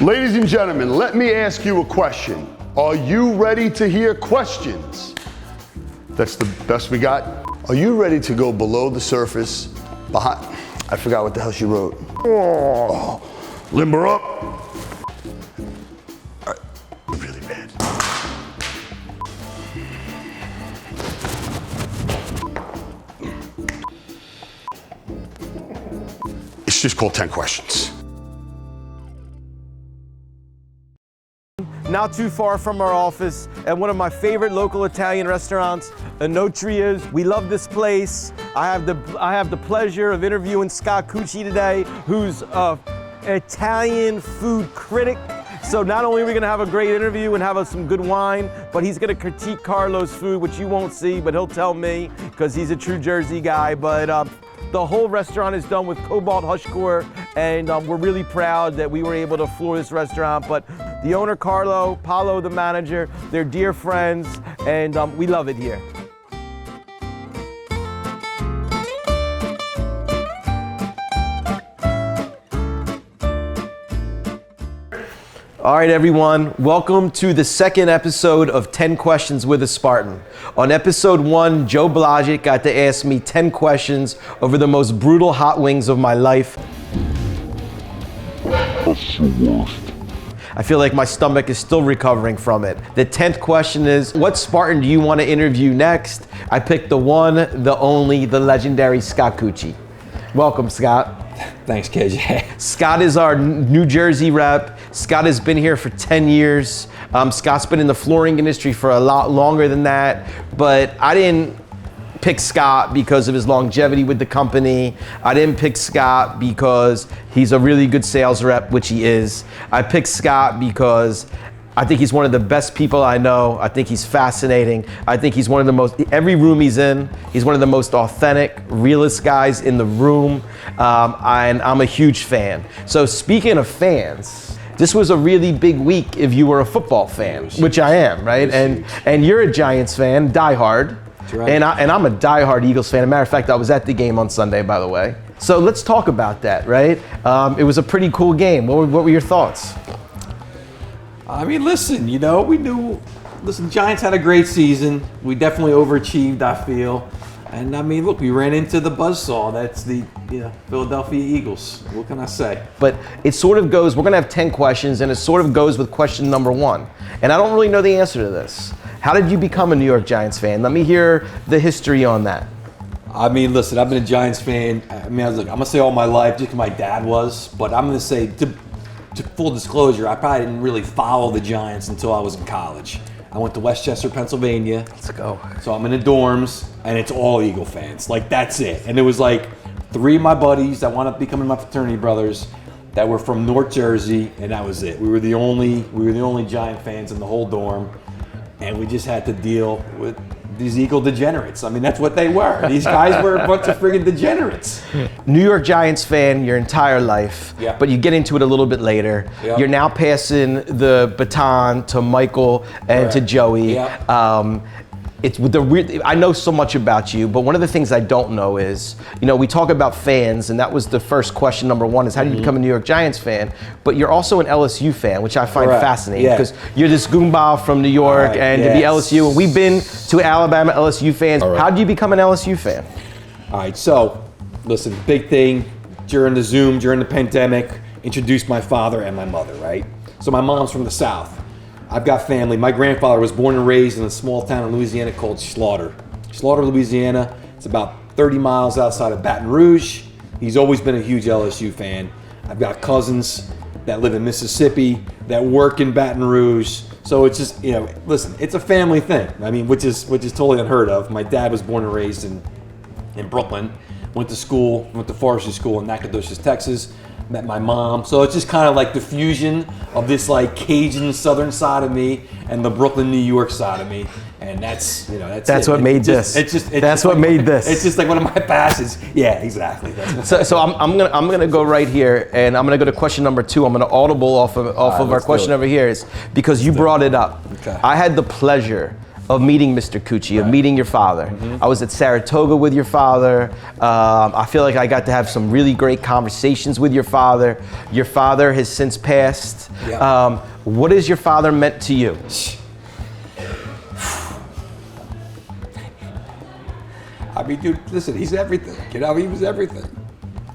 Ladies and gentlemen, let me ask you a question. Are you ready to hear questions? That's the best we got. Are you ready to go below the surface, behind? I forgot what the hell she wrote. Oh, limber up. All right. Really bad. It's just called 10 questions. Not too far from our office at one of my favorite local Italian restaurants, Enotria's. We love this place. I have the pleasure of interviewing Scott Cucci today, who's an Italian food critic. So not only are we gonna have a great interview and have some good wine, but he's gonna critique Carlo's food, which you won't see, but he'll tell me, because he's a true Jersey guy. But the whole restaurant is done with cobalt hushcore, and we're really proud that we were able to floor this restaurant. But the owner, Carlo, Paolo, the manager, they're dear friends, and we love it here. All right, everyone, welcome to the second episode of 10 Questions with a Spartan. On episode 1, Joe Blodgett got to ask me 10 questions over the most brutal hot wings of my life. That's the worst. I feel like my stomach is still recovering from it. The 10th question is, what Spartan do you want to interview next? I picked the one, the only, the legendary Scott Cucci. Welcome, Scott. Thanks, KJ. Scott is our New Jersey rep. Scott has been here for 10 years. Scott's been in the flooring industry for a lot longer than that, but I didn't pick Scott because of his longevity with the company. I didn't pick Scott because he's a really good sales rep, which he is. I picked Scott because I think he's one of the best people I know. I think he's fascinating. I think he's one of the most, every room he's in, he's one of the most authentic, realest guys in the room. And I'm a huge fan. So speaking of fans, this was a really big week if you were a football fan, which I am, right? And you're a Giants fan, diehard. Right. And I'm a diehard Eagles fan. As a matter of fact, I was at the game on Sunday, by the way. So let's talk about that, right? It was a pretty cool game. What were your thoughts? I mean, listen, Giants had a great season. We definitely overachieved, I feel. And I mean, look, we ran into the buzzsaw. That's the Philadelphia Eagles. What can I say? But it sort of goes, we're going to have 10 questions, and it sort of goes with question number 1. And I don't really know the answer to this. How did you become a New York Giants fan? Let me hear the history on that. I mean, listen, I've been a Giants fan. I mean, I'm going to say all my life, just because my dad was. But I'm going to say, to full disclosure, I probably didn't really follow the Giants until I was in college. I went to Westchester, Pennsylvania. Let's go. So I'm in the dorms, and it's all Eagle fans. Like, that's it. And there was like 3 of my buddies that wound up becoming my fraternity brothers that were from North Jersey, and that was it. We were the only Giant fans in the whole dorm, and we just had to deal with these Eagle degenerates. I mean, that's what they were. These guys were a bunch of friggin' degenerates. New York Giants fan your entire life, yeah. But you get into it a little bit later. Yeah. You're now passing the baton to Michael and to Joey. Yeah. It's with the weird. I know so much about you, but one of the things I don't know is, we talk about fans, and that was the first question, number 1, is how do you become a New York Giants fan? But you're also an LSU fan, which I find fascinating because you're this goomba from New York, and to be LSU, and we've been to Alabama LSU fans. How did you become an LSU fan? All right, so listen, big thing during the pandemic, introduced my father and my mother, right? So my mom's from the South. I've got family. My grandfather was born and raised in a small town in Louisiana called Slaughter, Louisiana. It's about 30 miles outside of Baton Rouge. He's always been a huge LSU fan. I've got cousins that live in Mississippi, that work in Baton Rouge. So it's just, listen, it's a family thing. I mean, which is totally unheard of. My dad was born and raised in Brooklyn, went to forestry school in Nacogdoches, Texas. Met my mom, so it's just kind of like the fusion of this like Cajun southern side of me and the Brooklyn, New York side of me, and that's what made this. That's what made this. It's just like one of my passions. Yeah, exactly. So I'm gonna go right here, and I'm gonna go to question number 2. I'm gonna audible off of our question over here, is because you brought it up. Okay. I had the pleasure of meeting Mr. Cucci, of meeting your father. I was at Saratoga with your father. I feel like I got to have some really great conversations with your father. Your father has since passed. Yeah. What has your father meant to you? I mean, dude, listen, he's everything. You know, he was everything.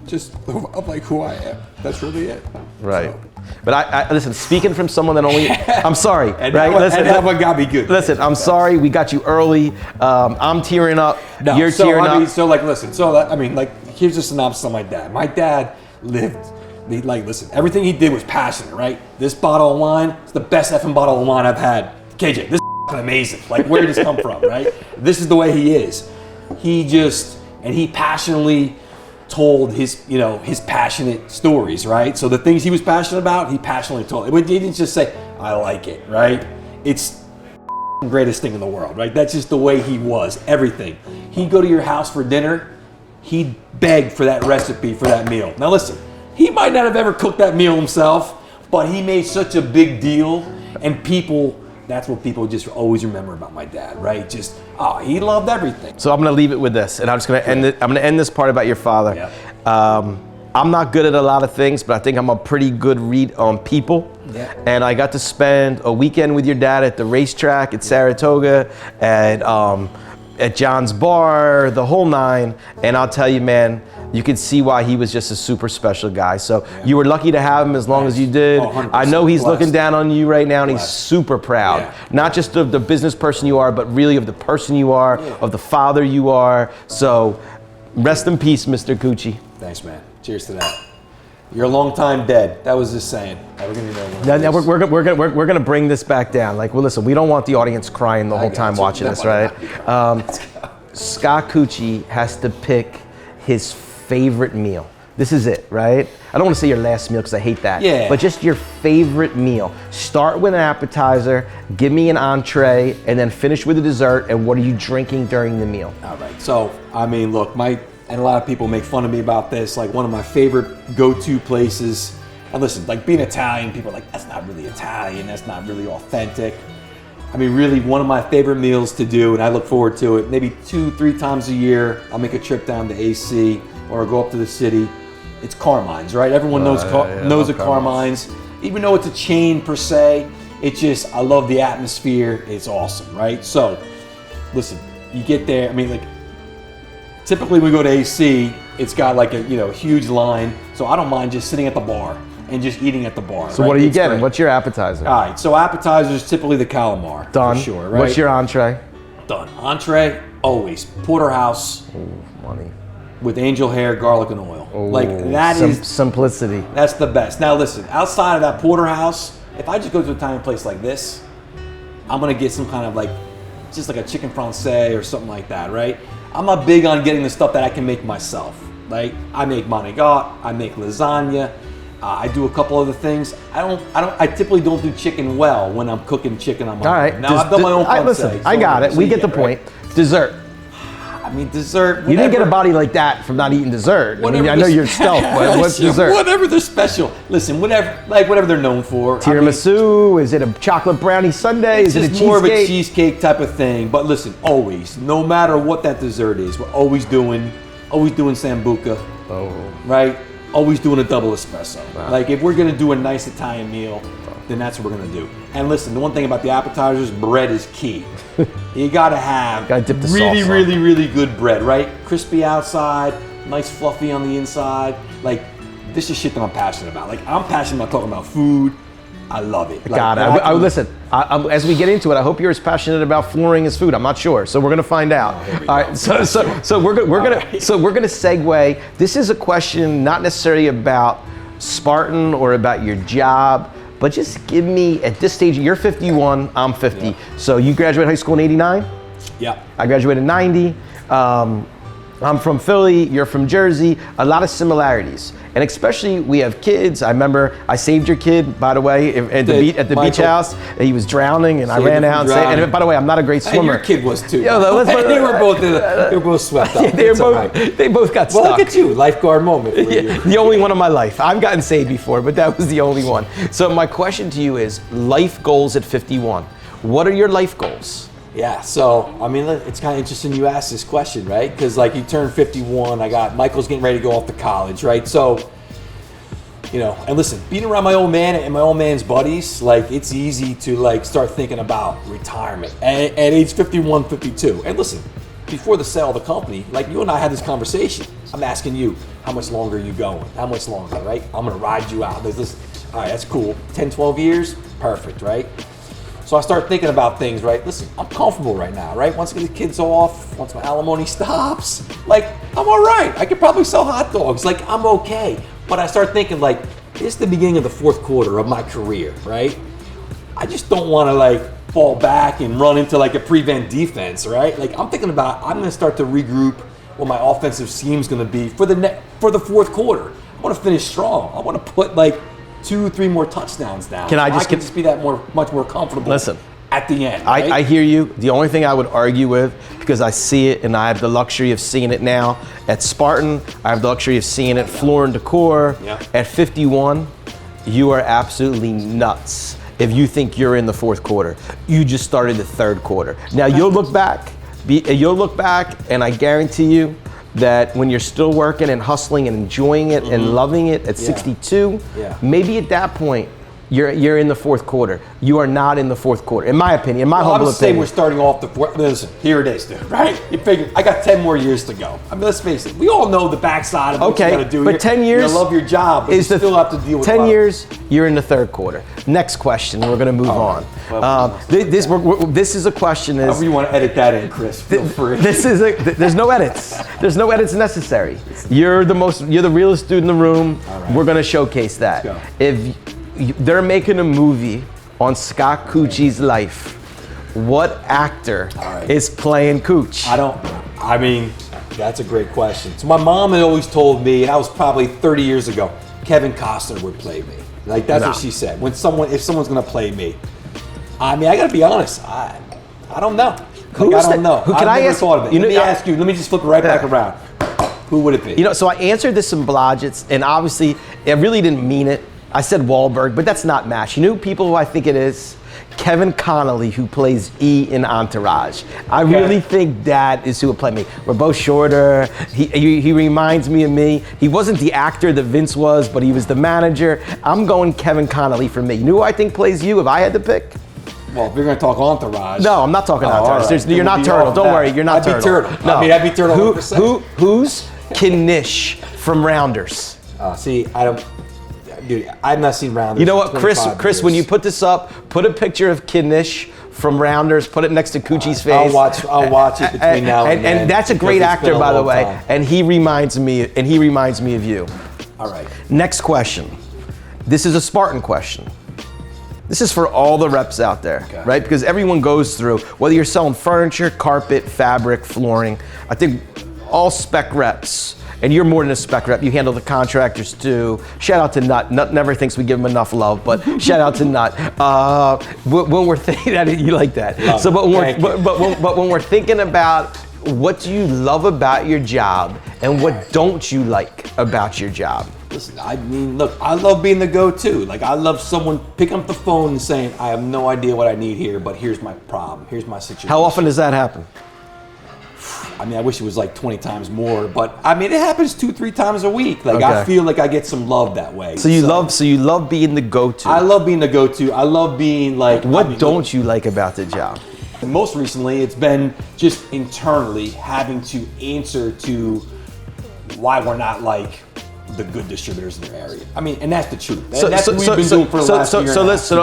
Just of like who I am. That's really it. Right. So. But I listen, speaking from someone that only, I'm sorry, And right? Listen, that one got me good. Listen, I'm sorry, we got you early. I'm tearing up, No, you're so, tearing I mean, up. So like, listen, so I mean, like, here's a synopsis of my dad. My dad lived, listen, everything he did was passionate, right? This bottle of wine is the best effing bottle of wine I've had. KJ, this is amazing. Like, where did this come from, right? This is the way he is. He passionately told his passionate stories, right? So the things he was passionate about, he passionately told. He didn't just say, I like it, right? It's the greatest thing in the world, right? That's just the way he was, everything. He'd go to your house for dinner, he'd beg for that recipe for that meal. Now listen, he might not have ever cooked that meal himself, but he made such a big deal, and that's what people just always remember about my dad, right? Just, he loved everything. So I'm gonna leave it with this, and I'm just gonna end it. I'm gonna end this part about your father. Yeah. I'm not good at a lot of things, but I think I'm a pretty good read on people. Yeah. And I got to spend a weekend with your dad at the racetrack at Saratoga, at John's bar, the whole nine. And I'll tell you, man, you could see why he was just a super special guy. So you were lucky to have him as long as you did. 100% I know he's blessed. looking down on you right now, and he's Blessed. super proud. Yeah. Not just of the business person you are, but really of the person you are, of the father you are. So rest in peace, Mr. Cucci. Thanks, man. Cheers to that. You're a long time dead. That was just saying. We're gonna do that Now we're gonna bring this back down. Like, well, listen, we don't want the audience crying the whole time watching this, right? Scott Cucci has to pick his favorite meal. This is it, right? I don't want to say your last meal because I hate that. Yeah. But just your favorite meal. Start with an appetizer, give me an entree, and then finish with a dessert. And what are you drinking during the meal? All right. So, I mean, look, and a lot of people make fun of me about this. Like, one of my favorite go-to places. And listen, like, being Italian, people are like, that's not really Italian. That's not really authentic. I mean, really, one of my favorite meals to do, and I look forward to it, maybe 2-3 times a year. I'll make a trip down to AC or go up to the city. It's Carmine's, right? Everyone knows knows a Carmine's. Even though it's a chain per se, it's just, I love the atmosphere. It's awesome, right? So, listen, you get there. I mean, like, typically we go to AC, it's got like a huge line. So I don't mind just sitting at the bar and just eating at the bar. So what are you getting? Great. What's your appetizer? All right, so appetizers, typically the calamar. Done. For sure, right? What's your entree? Done. Entree, always porterhouse. Ooh, money. With angel hair, garlic, and oil. Ooh, like that is simplicity. That's the best. Now listen, outside of that porterhouse, if I just go to an Italian place like this, I'm gonna get some kind of like, just like a chicken francais or something like that, right? I'm not big on getting the stuff that I can make myself. Like, I make manigot, I make lasagna, I do a couple other things. I typically don't do chicken well when I'm cooking chicken on my own. All right. Now I've done my own francais. Listen, I got it. We get the point. Right? Dessert. I mean, dessert. Whatever. You didn't get a body like that from not eating dessert. I mean, I know you're stealth, but what's dessert? Whatever they're special. Listen, whatever they're known for. Tiramisu? I mean, is it a chocolate brownie sundae? Is it a cheesecake? More of a cheesecake type of thing. But listen, always, no matter what that dessert is, we're always doing sambuca. Oh. Right? Always doing a double espresso. Wow. Like, if we're gonna do a nice Italian meal, then that's what we're gonna do. And listen, the one thing about the appetizers, bread is key. You gotta have dip the really, salsa. really good bread, right? Crispy outside, nice fluffy on the inside. Like, this is shit that I'm passionate about. Like, I'm passionate about talking about food. I love it. Got it. Listen, as we get into it, I hope you're as passionate about flooring as food. I'm not sure, so we're gonna find out. All right. So we're gonna segue. This is a question not necessarily about Spartan or about your job, but just give me, at this stage, you're 51, I'm 50. Yeah. So you graduated high school in 89? Yeah. I graduated in 90. I'm from Philly, you're from Jersey, a lot of similarities. And especially, we have kids. I remember I saved your kid, by the way, at the beach house. He was drowning, and I ran out and saved. And by the the way, I'm not a great swimmer. And your kid was too. Yeah, they were both swept up. They both got stuck. Well, look at you, lifeguard moment. The only one of my life. I've gotten saved before, but that was the only one. So my question to you is, life goals at 51. What are your life goals? Yeah, so, I mean, it's kind of interesting you asked this question, right? Because, like, you turned 51, Michael's getting ready to go off to college, right? So, you know, and listen, being around my old man and my old man's buddies, like, it's easy to, like, start thinking about retirement at age 51, 52. And listen, before the sale of the company, like, you and I had this conversation. I'm asking you, how much longer are you going? How much longer, right? I'm going to ride you out. There's this, all right, that's cool. 10, 12 years, perfect, right? So I start thinking about things, right? Listen, I'm comfortable right now, right? Once I get the kids off, once my alimony stops, like, I'm all right. I could probably sell hot dogs. Like, I'm okay. But I start thinking, like, it's the beginning of the fourth quarter of my career, right? I just don't want to, like, fall back and run into, like, a prevent defense, right? Like, I'm thinking about, I'm going to start to regroup what my offensive scheme's going to be for the fourth quarter. I want to finish strong. I want to put, like, 2-3 more touchdowns down. Can I can just be that much more comfortable. Listen, at the end. Right? I hear you. The only thing I would argue with, because I see it and I have the luxury of seeing it now at Spartan, I have the luxury of seeing it Floor Decor. Yeah. At 51, you are absolutely nuts if you think you're in the fourth quarter. You just started the third quarter. Now you'll look back, and I guarantee you that when you're still working and hustling and enjoying it and loving it at 62, maybe at that point you're in the fourth quarter. You are not in the fourth quarter, in my opinion, in my humble I would say opinion. we're starting off the fourth. Listen, here it is, dude. Right? You figure I got 10 more years to go. I mean, let's face it. We all know the backside of what you got to do. But 10 years, you love your job, but you still have to deal with 10 years. You're in the third quarter. Next question. We're going to move on. Well, this is a question. However you want to edit that in, Chris. Feel free. There's no edits. There's no edits necessary. You're the realest dude in the room. Right. We're going to showcase that. Let's go. If they're making a movie on Cucci's life, what actor is playing Cooch? I mean, that's a great question. So my mom had always told me, and that was probably 30 years ago, Kevin Costner would play me. Like, that's what she said. If someone's gonna play me. I mean, I gotta be honest, I don't know. Like, I don't know. I've never thought of it. Let me ask you, let me just flip it right back around. Who would it be? You know, so I answered this in Blodgett's, and obviously, I really didn't mean it. I said Wahlberg, but that's not match. You know people who I think it is? Kevin Connolly, who plays E in Entourage. I really think that is who would play me. We're both shorter. He reminds me of me. He wasn't the actor that Vince was, but he was the manager. I'm going Kevin Connolly for me. You know who I think plays you if I had to pick? Well, if you're going to talk Entourage. No, I'm not talking Entourage. Right. You're not Turtle. Don't worry, you're not Turtle. I'd be Turtle. No. I'd be Turtle 100%. Who's Knish from Rounders? See, I don't... Dude, I've not seen Rounders. You know what, Chris, years. when you put this up, put a picture of Knish from Rounders, put it next to Cucci's face. I'll watch it between now and then. And that's a great actor, by the way. Time. And he reminds me of you. All right. Next question. This is a Spartan question. This is for all the reps out there, right? Because everyone goes through, whether you're selling furniture, carpet, fabric, flooring, I think all spec reps, and you're more than a spec rep, you handle the contractors too. Shout out to Nut. Nut never thinks we give him enough love, but shout out to Nut. When we're thinking that, you like that. But when we're thinking about what do you love about your job and what don't you like about your job? Listen, I mean, look, I love being the go-to. Like, I love someone picking up the phone and saying, I have no idea what I need here, but here's my problem, here's my situation. How often does that happen? I mean, I wish it was like 20 times more, but I mean, it happens 2-3 times a week. Like, I feel like I get some love that way. So you love being the go-to. I love being the go-to. I love being like. What don't you like about the job? Most recently, it's been just internally having to answer to why we're not like the good distributors in their area. I mean, and that's the truth. That's what we've been doing for the last year.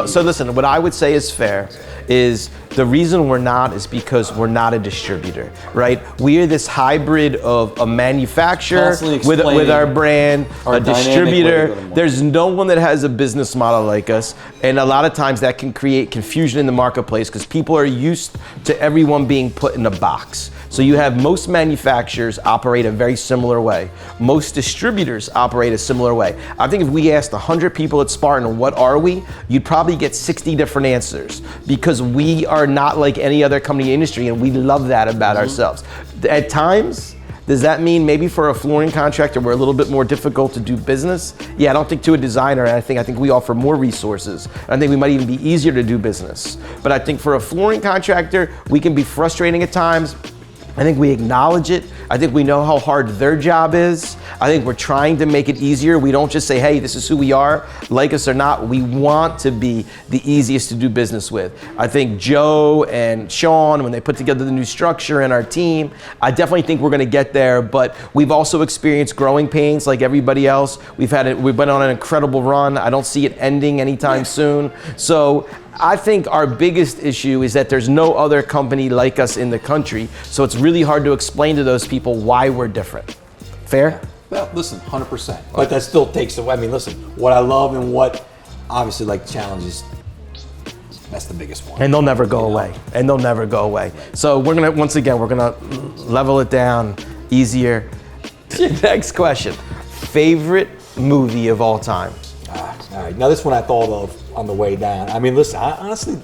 So listen, what I would say is fair is the reason we're not is because we're not a distributor, right? We are this hybrid of a manufacturer with our brand, a distributor. There's no one that has a business model like us. And a lot of times that can create confusion in the marketplace because people are used to everyone being put in a box. So you have most manufacturers operate a very similar way. Most distributors operate a similar way. I think if we asked 100 people at Spartan, what are we? You'd probably get 60 different answers because we are not like any other company in the industry and we love that about ourselves. At times, Does that mean maybe for a flooring contractor we're a little bit more difficult to do business? Yeah, I don't think to a designer. I think we offer more resources. I think we might even be easier to do business. But I think for a flooring contractor, we can be frustrating at times. I think we acknowledge it. I think we know how hard their job is. I think we're trying to make it easier. We don't just say, hey, this is who we are, like us or not. We want to be the easiest to do business with. I think Joe and Sean, when they put together the new structure and our team, I definitely think we're gonna get there, but we've also experienced growing pains like everybody else. We've been on an incredible run. I don't see it ending anytime soon. So I think our biggest issue is that there's no other company like us in the country, so it's really hard to explain to those people why we're different. Fair? Well, listen, 100%. But that still takes away. I mean, listen, what I love and what obviously like challenges, that's the biggest one. And they'll never go away. And they'll never go away. So we're gonna, once again, we're gonna level it down easier. Next question. Favorite movie of all time? All right, now this one I thought of on the way down. I mean, listen, I honestly,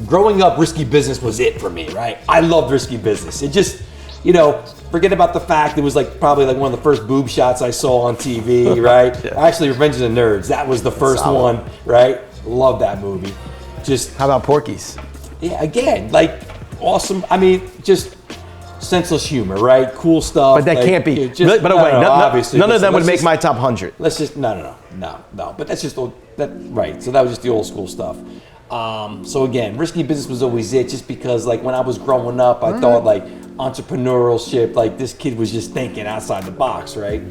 growing up, Risky Business was it for me, right? I loved Risky Business. It just, you know, forget about the fact it was like probably like one of the first boob shots I saw on TV, right? Yeah. Actually, Revenge of the Nerds, that was the first one, right? Love that movie. Just, How about Porky's? yeah, again, like awesome. I mean, just senseless humor, right? Cool stuff. But that like, can't be. dude, just, But wait, obviously, none of them would let's make just- my top 100. Let's just no. But that's just that right. So that was just the old school stuff. So again, Risky Business was always it, just because like when I was growing up, I thought like entrepreneurship, like this kid was just thinking outside the box, right?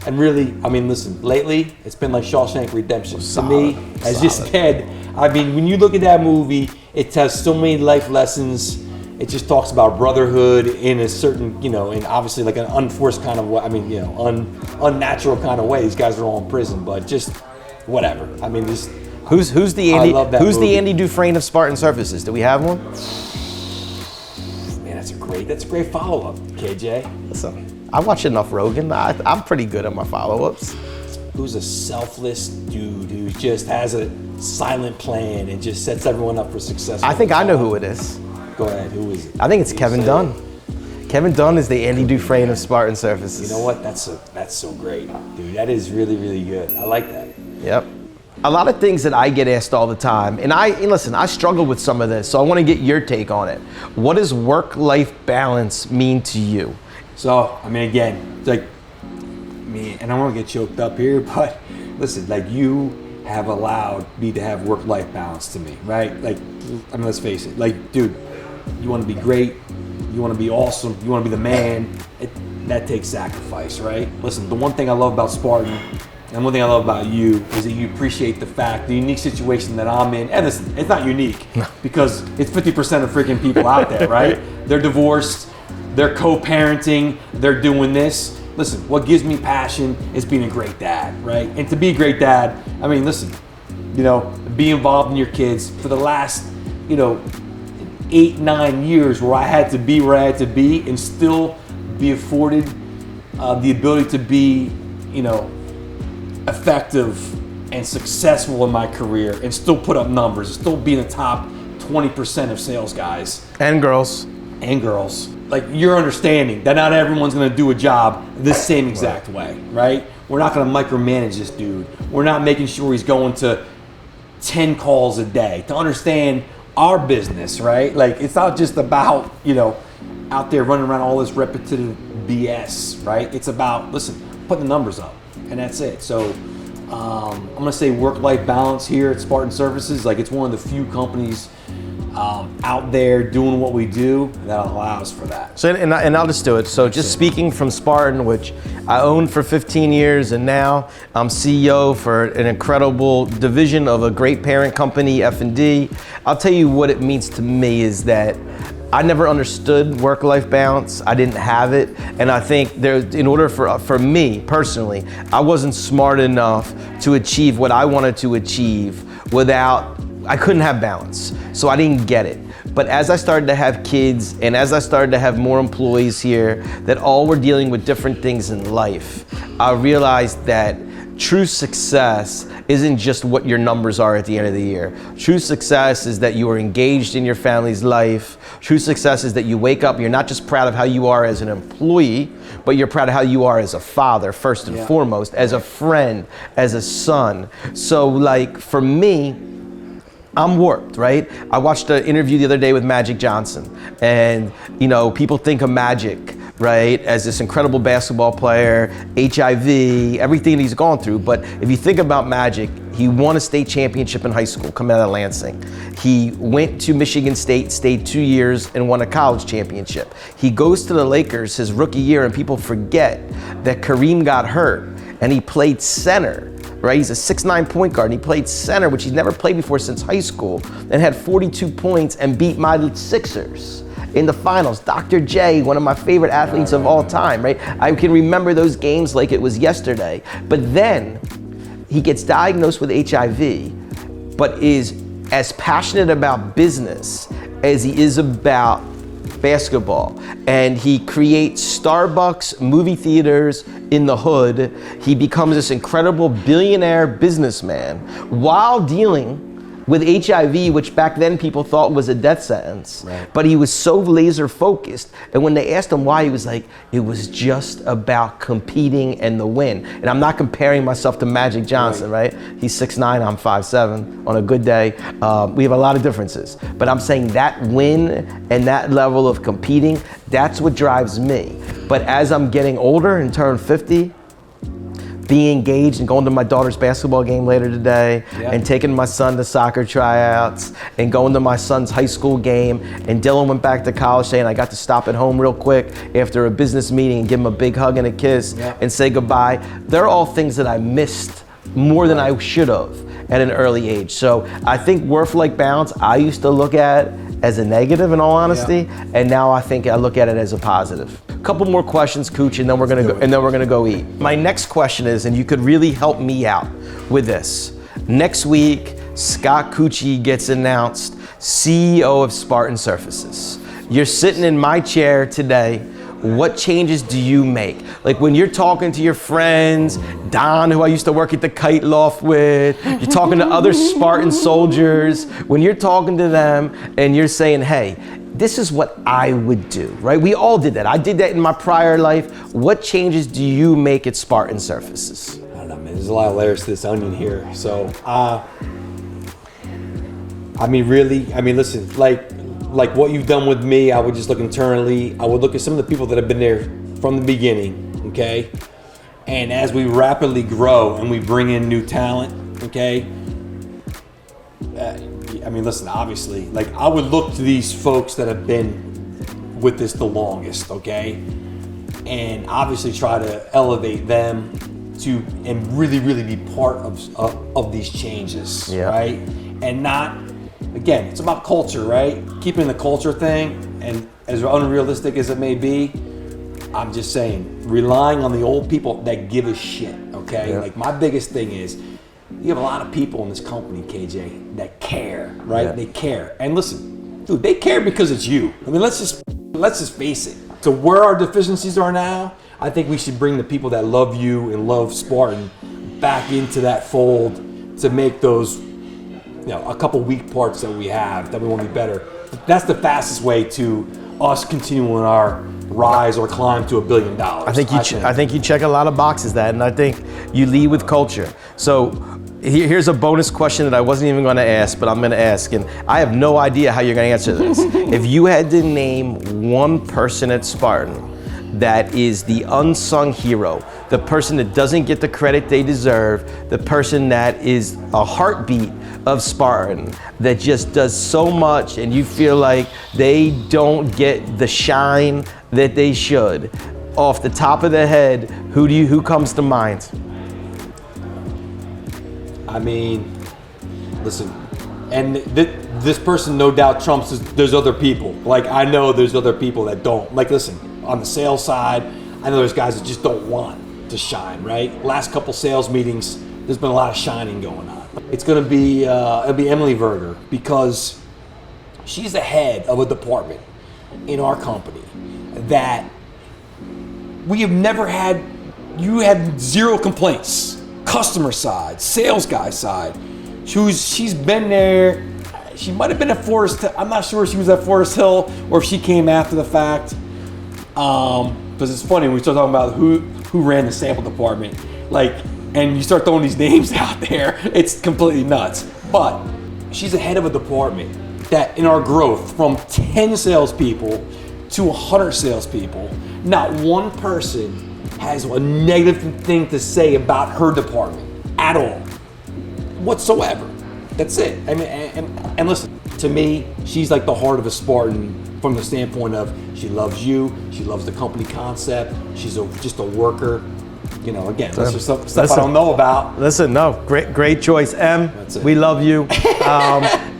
And really, I mean, listen, lately it's been like Shawshank Redemption. To me, has just been. I mean, when you look at that movie, it has so many life lessons. It just talks about brotherhood in a certain, you know, in obviously like an unforced kind of way. I mean, you know, unnatural kind of way. These guys are all in prison, but just whatever. I mean, just Who's the I Andy? love that Who's the movie. Andy Dufresne of Spartan Surfaces? Do we have one? man, that's a great follow up, KJ. Listen, I watch enough Rogan. I'm pretty good at my follow-ups. Who's a selfless dude who just has a silent plan and just sets everyone up for success. I think I know who it is. Go ahead. Who is it? I think it's You Kevin say Dunn. it. Kevin Dunn is the Andy Dufresne of Spartan Surfaces. You know what? That's so great, dude. That is really, really good. I like that. Yep. A lot of things that I get asked all the time, and listen, I struggle with some of this, so I want to get your take on it. What does work-life balance mean to you? So, I mean, again, it's like me, and I don't want to get choked up here, but listen, like you have allowed me to have work-life balance to me, right? Like, I mean, let's face it. Like, dude, you want to be great, you want to be awesome, you want to be the man. That takes sacrifice, right? Listen, the one thing I love about Spartan, and one thing I love about you, is that you appreciate the unique situation that I'm in. And listen, it's not unique because it's 50% of freaking people out there, right? They're divorced, they're co-parenting, they're doing this. Listen, what gives me passion is being a great dad, right? And to be a great dad, I mean, listen, you know, be involved in your kids for the last, 8-9 years where I had to be where I had to be and still be afforded the ability to be, effective and successful in my career and still put up numbers, still be in the top 20% of sales guys And girls. and girls. Like, you're understanding that not everyone's gonna do a job the same exact way, right? We're not gonna micromanage this dude. We're not making sure he's going to 10 calls a day to understand our business, right? Like, it's not just about, out there running around all this repetitive BS, right? It's about, listen, putting the numbers up, and that's it. So I'm gonna say work-life balance here at Spartan Surfaces. Like, it's one of the few companies out there doing what we do that allows for that. So, and I'll just do it. So just speaking from Spartan, which I owned for 15 years, and now I'm CEO for an incredible division of a great parent company, F&D. I'll tell you what it means to me is that I never understood work-life balance. I didn't have it. And I think in order for me personally, I wasn't smart enough to achieve what I wanted to achieve I couldn't have balance. So I didn't get it. But as I started to have kids and as I started to have more employees here that all were dealing with different things in life, I realized that true success isn't just what your numbers are at the end of the year. True success is that you are engaged in your family's life. True success is that you wake up, you're not just proud of how you are as an employee, but you're proud of how you are as a father, first and foremost, as a friend, as a son. So like for me, I'm warped, right? I watched an interview the other day with Magic Johnson, and you know, people think of Magic, right, as this incredible basketball player, HIV, everything he's gone through. But if you think about Magic, he won a state championship in high school coming out of Lansing. He went to Michigan State, stayed 2 years, and won a college championship. He goes to the Lakers his rookie year, and people forget that Kareem got hurt, and he played center. Right, he's a 6'9" point guard, and he played center, which he's never played before since high school, and had 42 points and beat my Sixers in the finals. Dr. J, one of my favorite athletes of all time, right? I can remember those games like it was yesterday. But then he gets diagnosed with HIV, but is as passionate about business as he is about basketball, and he creates Starbucks movie theaters in the hood. He becomes this incredible billionaire businessman while dealing with HIV, which back then people thought was a death sentence. Right. But he was so laser focused, and when they asked him why, he was like, it was just about competing and the win. And I'm not comparing myself to Magic Johnson, right? He's 6'9", I'm 5'7". On a good day, we have a lot of differences. But I'm saying that win and that level of competing, that's what drives me. But as I'm getting older and turn 50, being engaged and going to my daughter's basketball game later today, and taking my son to soccer tryouts, and going to my son's high school game, and Dylan went back to college today, and I got to stop at home real quick after a business meeting and give him a big hug and a kiss and say goodbye. They're all things that I missed more than I should have at an early age. So I think work-life balance, I used to look at as a negative, in all honesty, and now I think I look at it as a positive. Couple more questions, Cooch, and then we're gonna go eat. My next question is, and you could really help me out with this. Next week, Scott Cucci gets announced CEO of Spartan Surfaces. You're sitting in my chair today. What changes do you make? Like when you're talking to your friends, Don, who I used to work at the Kite Loft with, you're talking to other Spartan soldiers, when you're talking to them and you're saying, hey, this is what I would do, right? We all did that. I did that in my prior life. What changes do you make at Spartan Surfaces? I don't know, man. There's a lot of layers to this onion here. So, listen, like what you've done with me, I would just look internally. I would look at some of the people that have been there from the beginning, okay? And as we rapidly grow and we bring in new talent, okay? Listen, obviously, like I would look to these folks that have been with this the longest, okay? And obviously try to elevate them to and really, really be part of these changes, right? And not, again, it's about culture, right? Keeping the culture thing, and as unrealistic as it may be, I'm just saying, relying on the old people that give a shit, okay? Yeah. Like my biggest thing is, you have a lot of people in this company, KJ, that care, right? Yeah. They care. And listen, dude, they care because it's you. I mean, let's just face it. So where our deficiencies are now, I think we should bring the people that love you and love Spartan back into that fold to make those, a couple weak parts that we have that we want to be better. That's the fastest way to us continuing our rise or climb to $1 billion. I think you check a lot of boxes that, and I think you lead with culture. So here's a bonus question that I wasn't even going to ask, but I'm going to ask, and I have no idea how you're going to answer this. If you had to name one person at Spartan that is the unsung hero, the person that doesn't get the credit they deserve, the person that is a heartbeat of Spartan, that just does so much and you feel like they don't get the shine that they should, off the top of the head, who comes to mind? I mean, listen, and this person no doubt trumps, there's other people. Like, I know there's other people that don't. Like, listen, on the sales side, I know there's guys that just don't want to shine, right? Last couple sales meetings, there's been a lot of shining going on. It's gonna be, it'll be Emily Verger, because she's the head of a department in our company that we have never had, you had zero complaints customer side, sales guy side. She's been there. She might have been at Forest Hill. I'm not sure if she was at Forest Hill or if she came after the fact. Because it's funny when we start talking about who ran the sample department, like, and you start throwing these names out there, it's completely nuts. But she's the head of a department that in our growth from 10 salespeople to 100 salespeople, not one person has a negative thing to say about her department at all, whatsoever. That's it. I mean, and listen, to me, she's like the heart of a Spartan from the standpoint of she loves you, she loves the company concept, she's just a worker. You know, again, that's just stuff I don't know about. Listen, no, great choice, M. We love you.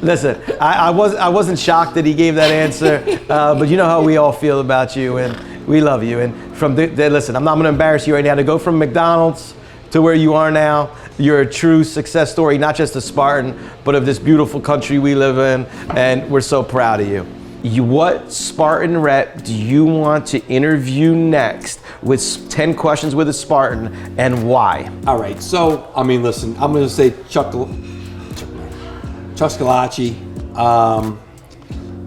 Listen, I wasn't shocked that he gave that answer, but you know how we all feel about you, and we love you. And from listen, I'm not going to embarrass you right now. To go from McDonald's to where you are now, you're a true success story, not just of Spartan, but of this beautiful country we live in, and we're so proud of you. What Spartan Rep do you want to interview next with 10 questions with a Spartan, and why? All right, so, I mean, listen, I'm going to say Chuck Scalacci,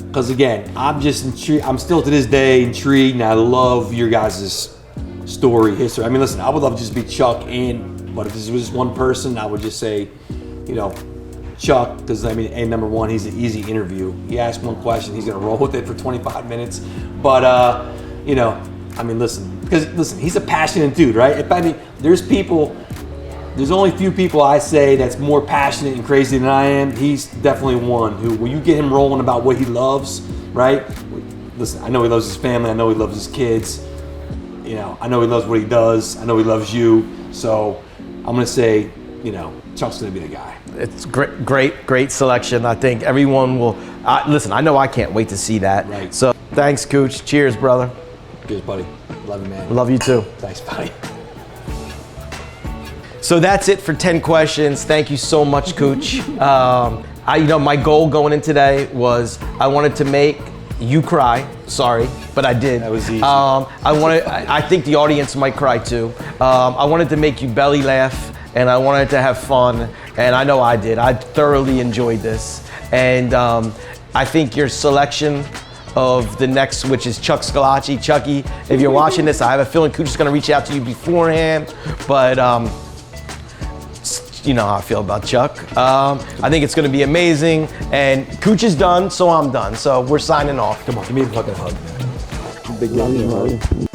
because again, I'm just intrigued. I'm still to this day intrigued, and I love your guys' story, history. I mean, listen, I would love to just be Chuck, but if this was just one person, I would just say, you know, Chuck, because I mean, number one, he's an easy interview. You ask one question, he's gonna roll with it for 25 minutes. But you know, I mean, listen, he's a passionate dude, right? If I mean, there's only a few people I say that's more passionate and crazy than I am. He's definitely one who, when you get him rolling about what he loves, right? Listen, I know he loves his family, I know he loves his kids. You know, I know he loves what he does. I know he loves you. So I'm gonna say, you know, Chuck's gonna be the guy. It's great selection. I think everyone will, listen, I know I can't wait to see that. Right. So thanks, Cooch. Cheers, brother. Cheers, buddy. Love you, man. Love you too. Thanks, buddy. So that's it for 10 questions. Thank you so much, Cooch. You know, my goal going in today was I wanted to make you cry. Sorry, but I did. That was easy. I think the audience might cry too. I wanted to make you belly laugh, and I wanted to have fun, and I know I did. I thoroughly enjoyed this, and I think your selection of the next, which is Chuck Scalacci. Chucky, if you're watching this, I have a feeling Cooch is gonna reach out to you beforehand, but you know how I feel about Chuck. I think it's gonna be amazing, and Cooch is done, so I'm done. So we're signing off. Come on, give me a fucking hug, man. Big love.